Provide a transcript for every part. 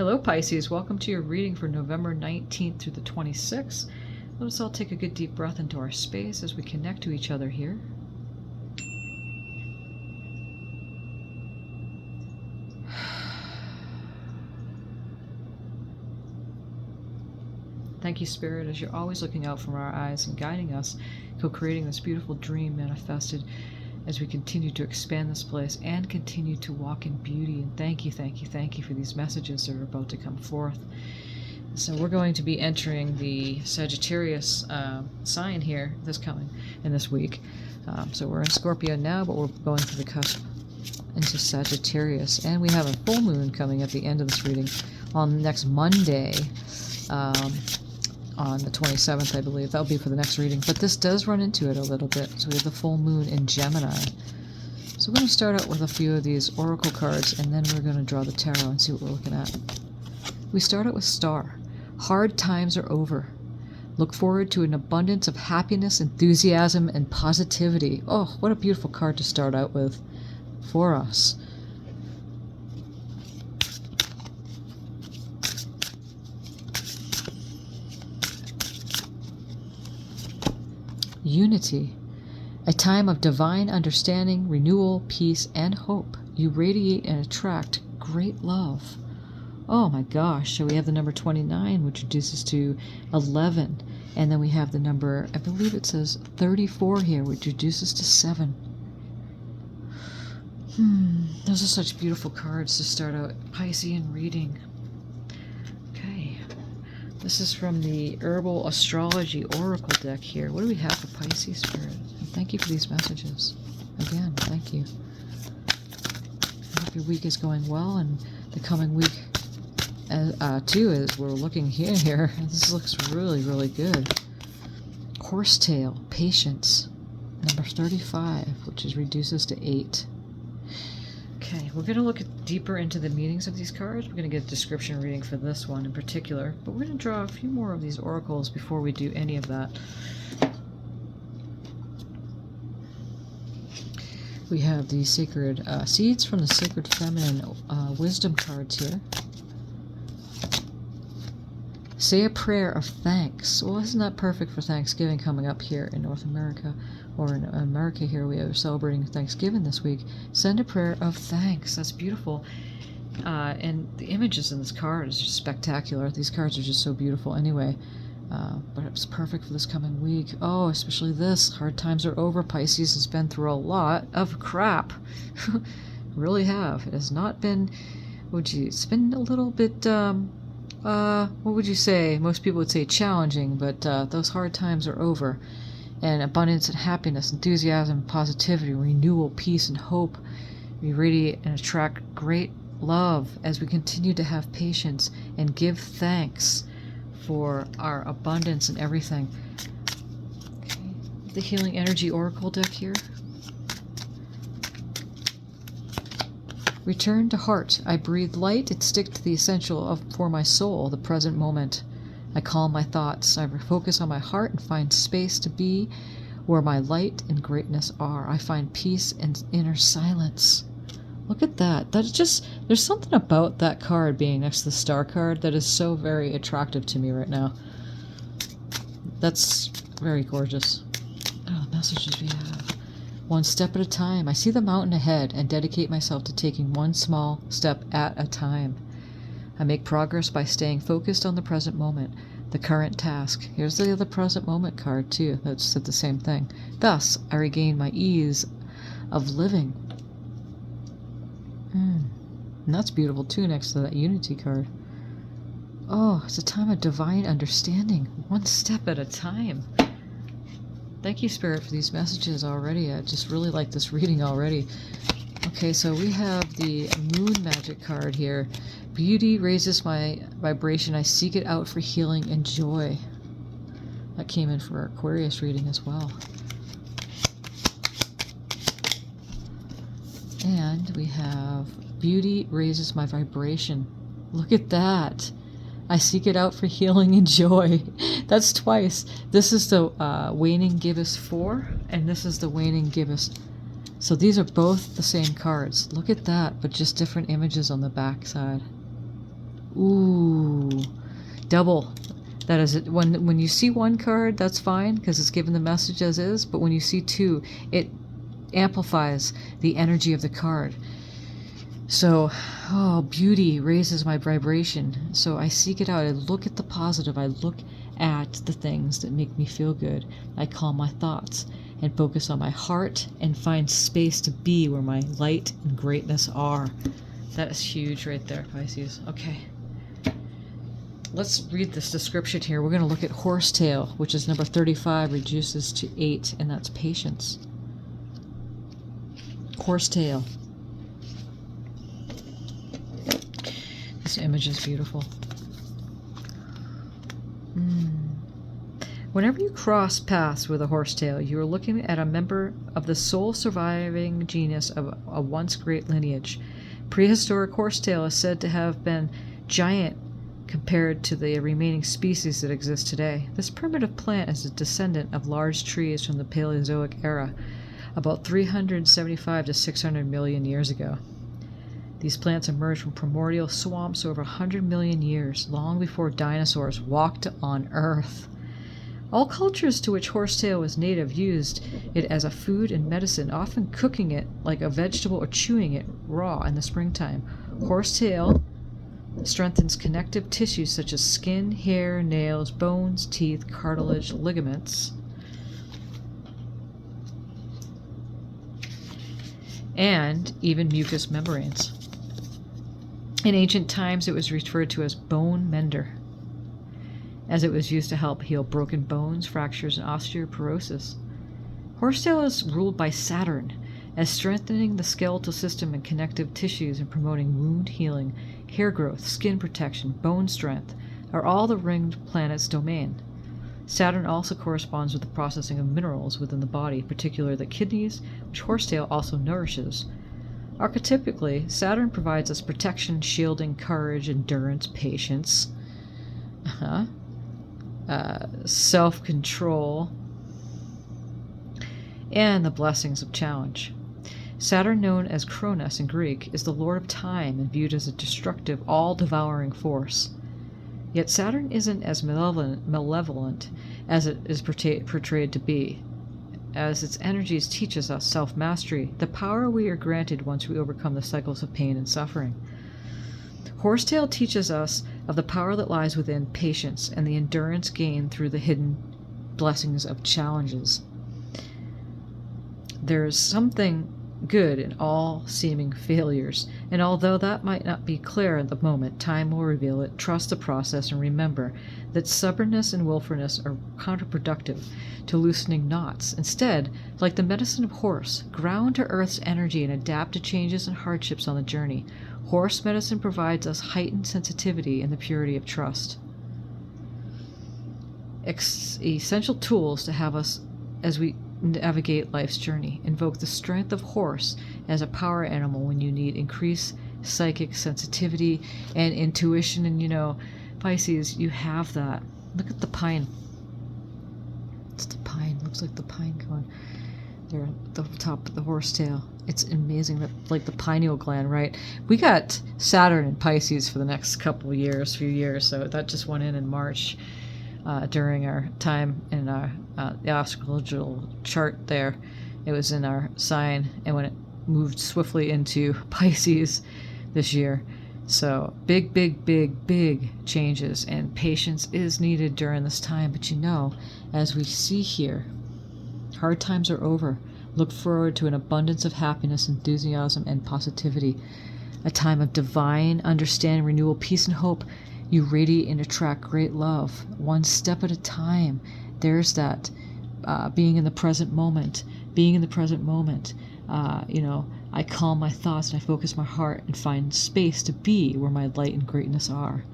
Hello Pisces, welcome to your reading for November 19th through the 26th. Let us all take a good deep breath into our space as we connect to each other here. Thank you, Spirit, as you're always looking out from our eyes and guiding us, co-creating this beautiful dream manifested as we continue to expand this place and continue to walk in beauty. And thank you for these messages that are about to come forth. So we're going to be entering the Sagittarius sign here this week. So we're in Scorpio now, but we're going through the cusp into Sagittarius. And we have a full moon coming at the end of this reading on next Monday, on the 27th, I believe. That'll be for the next reading. But this does run into it a little bit. So we have the full moon in Gemini. So we're going to start out with a few of these oracle cards, and then we're going to draw the tarot and see what we're looking at. We start out with Star. Hard times are over. Look forward to an abundance of happiness, enthusiasm, and positivity. Oh, what a beautiful card to start out with for us. Unity, a time of divine understanding, renewal, peace, and hope. You radiate and attract great love. Oh my gosh, so we have the number 29, which reduces to 11. And then we have the number, I believe it says 34 here, which reduces to 7. Those are such beautiful cards to start out Piscean reading. Okay. This is from the Herbal Astrology Oracle deck here. What do we have for Pisces Spirit? And thank you for these messages. Again, thank you. I hope your week is going well, and the coming week, too, as we're looking here. This looks really, really good. Horsetail, Patience, number 35, which reduces to 8. Okay, we're going to look deeper into the meanings of these cards. We're going to get a description reading for this one in particular, but we're going to draw a few more of these oracles before we do any of that. We have the sacred seeds from the Sacred Feminine Wisdom cards here. Say a prayer of thanks. Well, isn't that perfect for Thanksgiving coming up here in North America? Or in America here, we are celebrating Thanksgiving this week. Send a prayer of thanks. That's beautiful. And the images in this card is just spectacular. These cards are just so beautiful anyway. But it's perfect for this coming week. Oh, especially this. Hard times are over. Pisces has been through a lot of crap. Really have. It has not been... it's been a little bit... what would you say? Most people would say challenging, but those hard times are over. And abundance and happiness, enthusiasm, positivity, renewal, peace, and hope. We radiate and attract great love as we continue to have patience and give thanks for our abundance and everything. Okay. The Healing Energy Oracle deck here. Return to heart. I breathe light and stick to the essential for my soul, the present moment. I calm my thoughts. I refocus on my heart and find space to be where my light and greatness are. I find peace and inner silence. Look at that. That's just, there's something about that card being next to the Star card that is so very attractive to me right now. That's very gorgeous. Oh, the messages we have. One step at a time. I see the mountain ahead and dedicate myself to taking one small step at a time. I make progress by staying focused on the present moment, the current task. Here's the other present moment card too. That said the same thing. Thus, I regain my ease of living. And that's beautiful too, next to that Unity card. Oh, it's a time of divine understanding. One step at a time. Thank you, Spirit, for these messages already. I just really like this reading already. Okay, so we have the Moon Magic card here. Beauty raises my vibration. I seek it out for healing and joy. That came in for our Aquarius reading as well. And we have Beauty raises my vibration. Look at that. I seek it out for healing and joy. That's twice. This is the Waning Gibbous 4, and this is the Waning Gibbous. So these are both the same cards. Look at that, but just different images on the back side. Ooh, double. That is it. When you see one card, that's fine because it's given the message as is. But when you see two, it amplifies the energy of the card. So, oh, beauty raises my vibration. So I seek it out. I look at the positive. I look at the things that make me feel good. I calm my thoughts and focus on my heart and find space to be where my light and greatness are. That is huge right there, Pisces. Okay. Let's read this description here. We're going to look at horsetail, which is number 35, reduces to 8, and that's patience. Horsetail. This image is beautiful. Whenever you cross paths with a horsetail, you are looking at a member of the sole surviving genus of a once great lineage. Prehistoric horsetail is said to have been giant compared to the remaining species that exist today. This primitive plant is a descendant of large trees from the Paleozoic era, about 375 to 600 million years ago. These plants emerged from primordial swamps over 100 million years, long before dinosaurs walked on Earth. All cultures to which horsetail was native used it as a food and medicine, often cooking it like a vegetable or chewing it raw in the springtime. Horsetail strengthens connective tissues such as skin, hair, nails, bones, teeth, cartilage, ligaments, and even mucous membranes. In ancient times, it was referred to as bone mender, as it was used to help heal broken bones, fractures, and osteoporosis. Horsetail is ruled by Saturn, as strengthening the skeletal system and connective tissues and promoting wound healing, hair growth, skin protection, bone strength are all the ringed planet's domain. Saturn also corresponds with the processing of minerals within the body, particularly the kidneys, which horsetail also nourishes. Archetypically, Saturn provides us protection, shielding, courage, endurance, patience, self-control, and the blessings of challenge. Saturn, known as Kronos in Greek, is the lord of time and viewed as a destructive, all-devouring force. Yet Saturn isn't as malevolent as it is portrayed to be, as its energies teaches us self-mastery, the power we are granted once we overcome the cycles of pain and suffering. Horsetail teaches us of the power that lies within patience and the endurance gained through the hidden blessings of challenges. There is something good in all seeming failures, and although that might not be clear at the moment, time will reveal it. Trust the process and remember that stubbornness and willfulness are counterproductive to loosening knots. Instead, like the medicine of horse, ground to Earth's energy and adapt to changes and hardships on the journey. Horse medicine provides us heightened sensitivity and the purity of trust. Essential tools to have us as we navigate life's journey. Invoke the strength of horse as a power animal when you need increased psychic sensitivity and intuition. And Pisces, you have that. Look at the pine. It's the pine. Looks like the pine cone there at the top of the horsetail. It's amazing that, like, the pineal gland, right? We got Saturn in Pisces for the next few years. So that just went in March. During our time in the astrological chart there. It was in our sign, and when it moved swiftly into Pisces this year. So big changes, and patience is needed during this time. But as we see here, hard times are over. Look forward to an abundance of happiness, enthusiasm, and positivity. A time of divine understanding, renewal, peace, and hope. You radiate and attract great love, one step at a time. There's that being in the present moment. I calm my thoughts and I focus my heart and find space to be where my light and greatness are.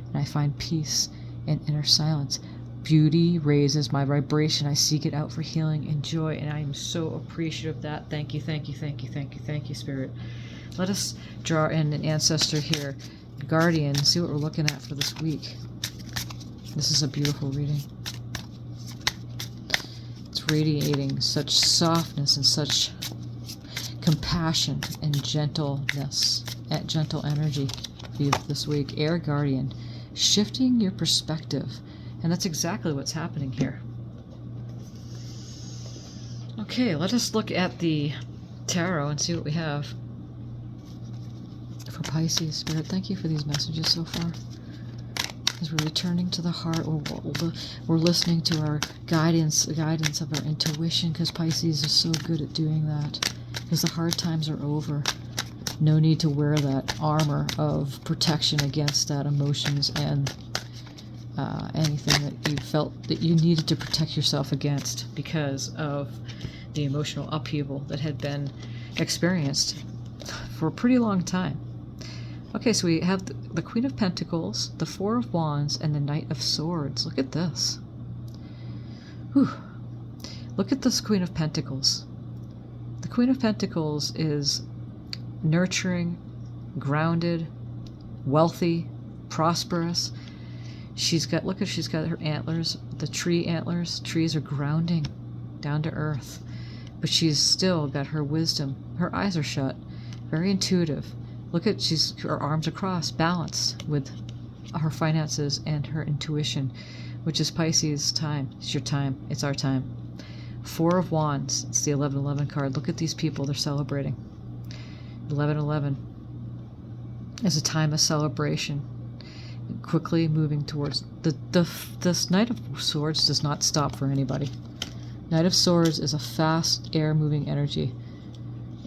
And I find peace and inner silence. Beauty raises my vibration. I seek it out for healing and joy, and I am so appreciative of that. Thank you, Spirit. Let us draw in an ancestor here. Guardian, see what we're looking at for this week. This is a beautiful reading. It's radiating such softness and such compassion and gentleness, gentle energy. for you this week. Air Guardian, shifting your perspective. And that's exactly what's happening here. Okay, let us look at the tarot and see what we have for Pisces. Spirit, thank you for these messages so far. As we're returning to the heart, we're listening to our guidance, the guidance of our intuition, because Pisces is so good at doing that. Because the hard times are over. No need to wear that armor of protection against that emotions and anything that you felt that you needed to protect yourself against because of the emotional upheaval that had been experienced for a pretty long time. Okay, so we have the Queen of Pentacles, the Four of Wands, and the Knight of Swords. Look at this. Whew. Look at this Queen of Pentacles. The Queen of Pentacles is nurturing, grounded, wealthy, prosperous. She's got her antlers, the tree antlers. Trees are grounding, down to earth. But she's still got her wisdom. Her eyes are shut, very intuitive. Look at, her arms across, balanced with her finances and her intuition, which is Pisces time. It's your time. It's our time. Four of Wands. It's the 1111 card. Look at these people. They're celebrating. 1111 is a time of celebration. Quickly moving towards this Knight of Swords does not stop for anybody. Knight of Swords is a fast air moving energy,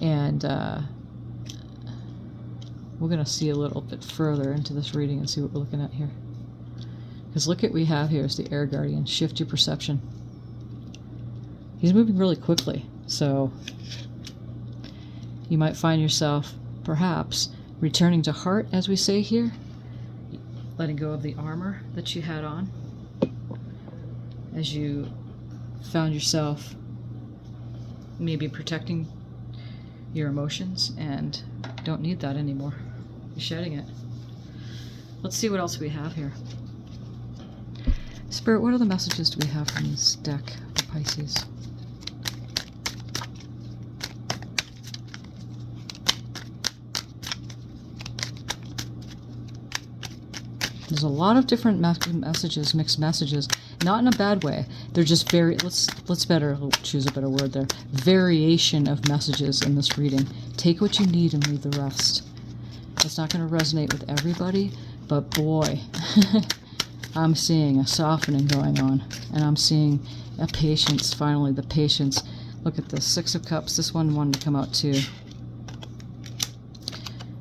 and we're going to see a little bit further into this reading and see what we're looking at here. Because look at what we have here is the Air Guardian. Shift your perception. He's moving really quickly, so you might find yourself perhaps returning to heart, as we say here, letting go of the armor that you had on as you found yourself maybe protecting your emotions and don't need that anymore. You're shedding it. Let's see what else we have here. Spirit, what other messages do we have from this deck for Pisces? There's a lot of different messages, mixed messages, not in a bad way. They're just very, let's choose a better word there, variation of messages in this reading. Take what you need and leave the rest. It's not going to resonate with everybody, but boy, I'm seeing a softening going on, and I'm seeing a patience, finally, the patience. Look at this, Six of Cups. This one wanted to come out too.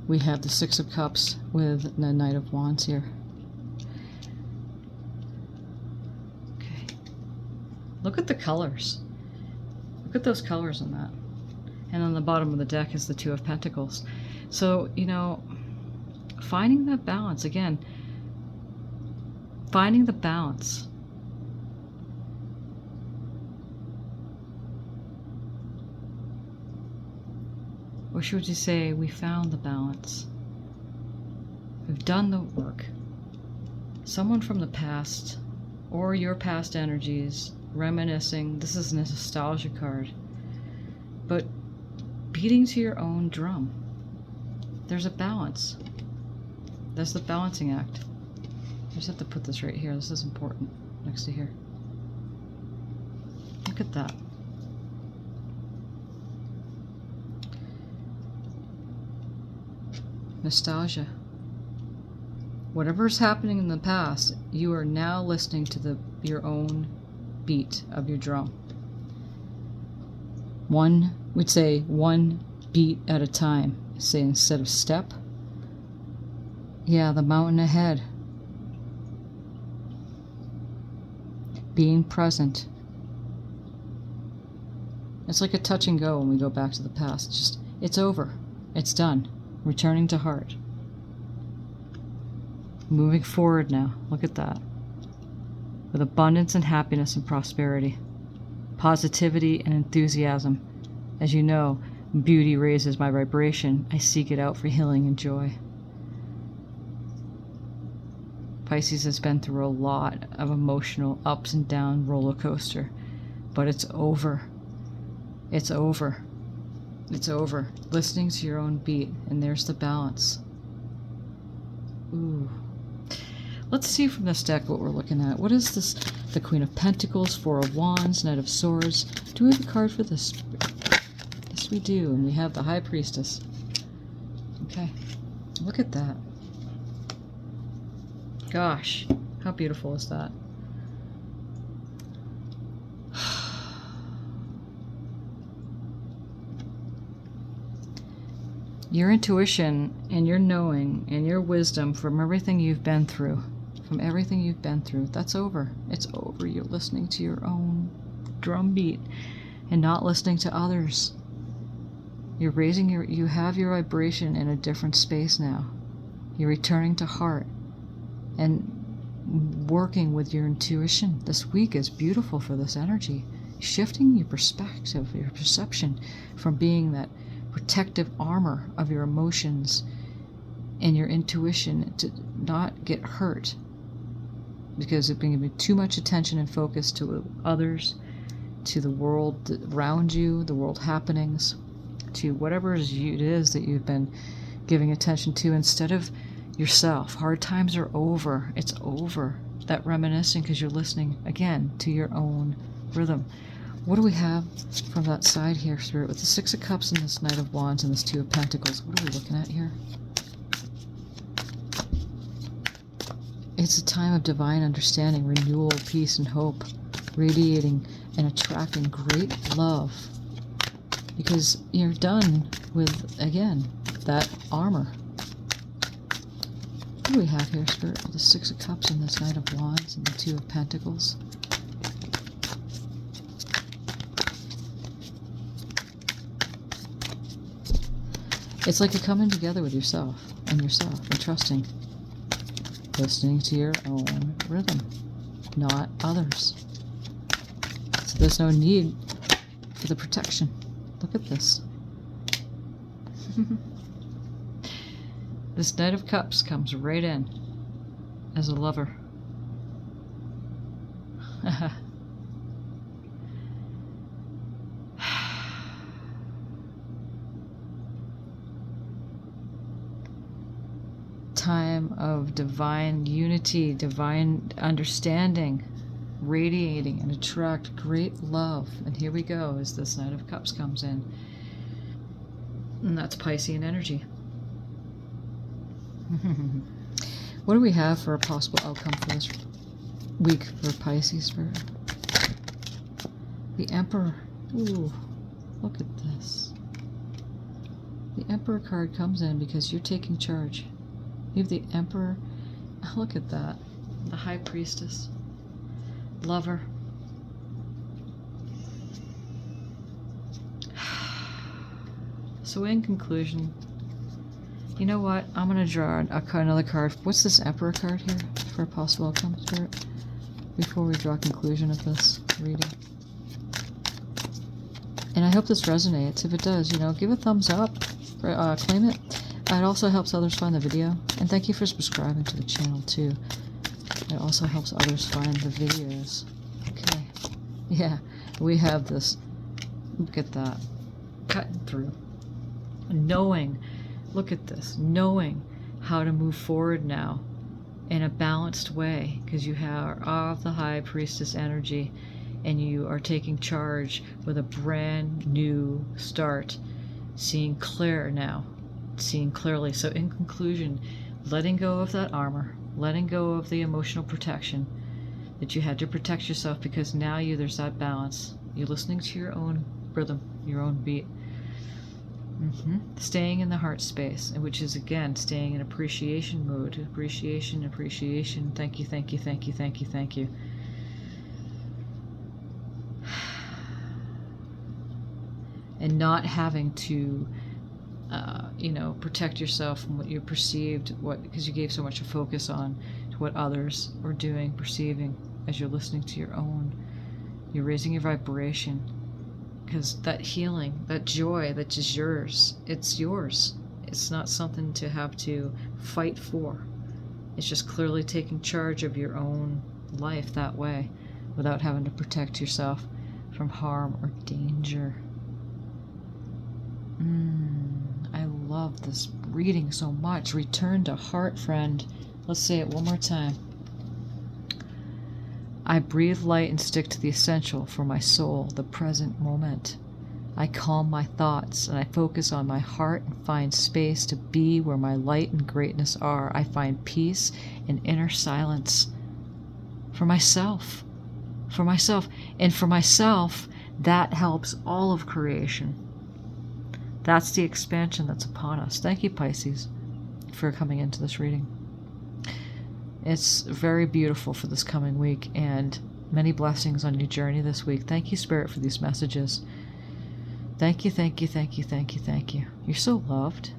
We have the Six of Cups with the Knight of Wands here. Look at the colors. Look at those colors in that. And on the bottom of the deck is the Two of Pentacles. So, you know, finding that balance, again, finding the balance. Or should you say, we found the balance. We've done the work. Someone from the past, or your past energies, reminiscing. This is a nostalgia card, but beating to your own drum. There's a balance. That's the balancing act. I just have to put this right here. This is important. Next to here. Look at that. Nostalgia. Whatever is happening in the past, you are now listening to your own beat of your drum. We'd say one beat at a time. Say instead of step, yeah, the mountain ahead. Being present. It's like a touch and go when we go back to the past. It's over. It's done. Returning to heart. Moving forward now. Look at that. With abundance and happiness and prosperity, positivity and enthusiasm. As you know, beauty raises my vibration. I seek it out for healing and joy. Pisces has been through a lot of emotional ups and down roller coaster, but it's over. It's over. It's over. Listening to your own beat, and there's the balance. Ooh. Let's see from this deck what we're looking at. What is this? The Queen of Pentacles, Four of Wands, Knight of Swords. Do we have a card for this? Yes, we do. And we have the High Priestess. Okay. Look at that. Gosh, how beautiful is that? Your intuition and your knowing and your wisdom from everything you've been through, that's over. It's over. You're listening to your own drumbeat and not listening to others. You're raising you have your vibration in a different space now. You're returning to heart and working with your intuition. This week is beautiful for this energy. Shifting your perspective, your perception from being that protective armor of your emotions and your intuition to not get hurt because of being too much attention and focus to others, to the world around you, the world happenings, to whatever it is that you've been giving attention to instead of yourself. Hard times are over. It's over. That reminiscing because you're listening again to your own rhythm. What do we have from that side here, Spirit? With the Six of Cups and this Knight of Wands and this Two of Pentacles. What are we looking at here? It's a time of divine understanding, renewal, peace, and hope, radiating and attracting great love. Because you're done with, again, that armor. What do we have here, Spirit? With the Six of Cups and this Knight of Wands and the Two of Pentacles. It's like you're coming together with yourself and trusting. Listening to your own rhythm, not others. So there's no need for the protection. Look at this. This Knight of Cups comes right in as a lover. Time of divine unity, divine understanding, radiating and attract great love. And here we go as this Knight of Cups comes in. And that's Piscean energy. What do we have for a possible outcome for this week for Pisces Spirit? The Emperor. Ooh, look at this. The Emperor card comes in because you're taking charge. You have the Emperor. Oh, look at that. The High Priestess. Lover. So in conclusion, you know what? I'm going to draw another card. What's this Emperor card here for a possible outcome, Spirit? Before we draw a conclusion of this reading. And I hope this resonates. If it does, give a thumbs up. Claim it. It also helps others find the video. And thank you for subscribing to the channel, too. It also helps others find the videos. Okay. Yeah, we have this. Look at that. Cutting through. Knowing. Look at this. Knowing how to move forward now in a balanced way. Because you have of the High Priestess energy. And you are taking charge with a brand new start. Seeing clear now. Seeing clearly. So in conclusion, letting go of that armor, letting go of the emotional protection that you had to protect yourself, because now there's that balance. You're listening to your own rhythm, your own beat. Staying in the heart space, which is again staying in appreciation mode. Appreciation. Thank you, thank you, thank you, thank you, thank you. And not having to protect yourself from what you perceived, because you gave so much a focus on to what others are doing, perceiving, as you're listening to your own. You're raising your vibration, because that healing, that joy that is yours, it's yours. It's not something to have to fight for. It's just clearly taking charge of your own life that way, without having to protect yourself from harm or danger. I love this reading so much. Return to heart, friend. Let's say it one more time. I breathe light and stick to the essential for my soul, the present moment. I calm my thoughts and I focus on my heart and find space to be where my light and greatness are. I find peace and inner silence for myself. For myself. And for myself, that helps all of creation. That's the expansion that's upon us. Thank you, Pisces, for coming into this reading. It's very beautiful for this coming week, and many blessings on your journey this week. Thank you, Spirit, for these messages. Thank you, thank you, thank you, thank you, thank you. You're so loved.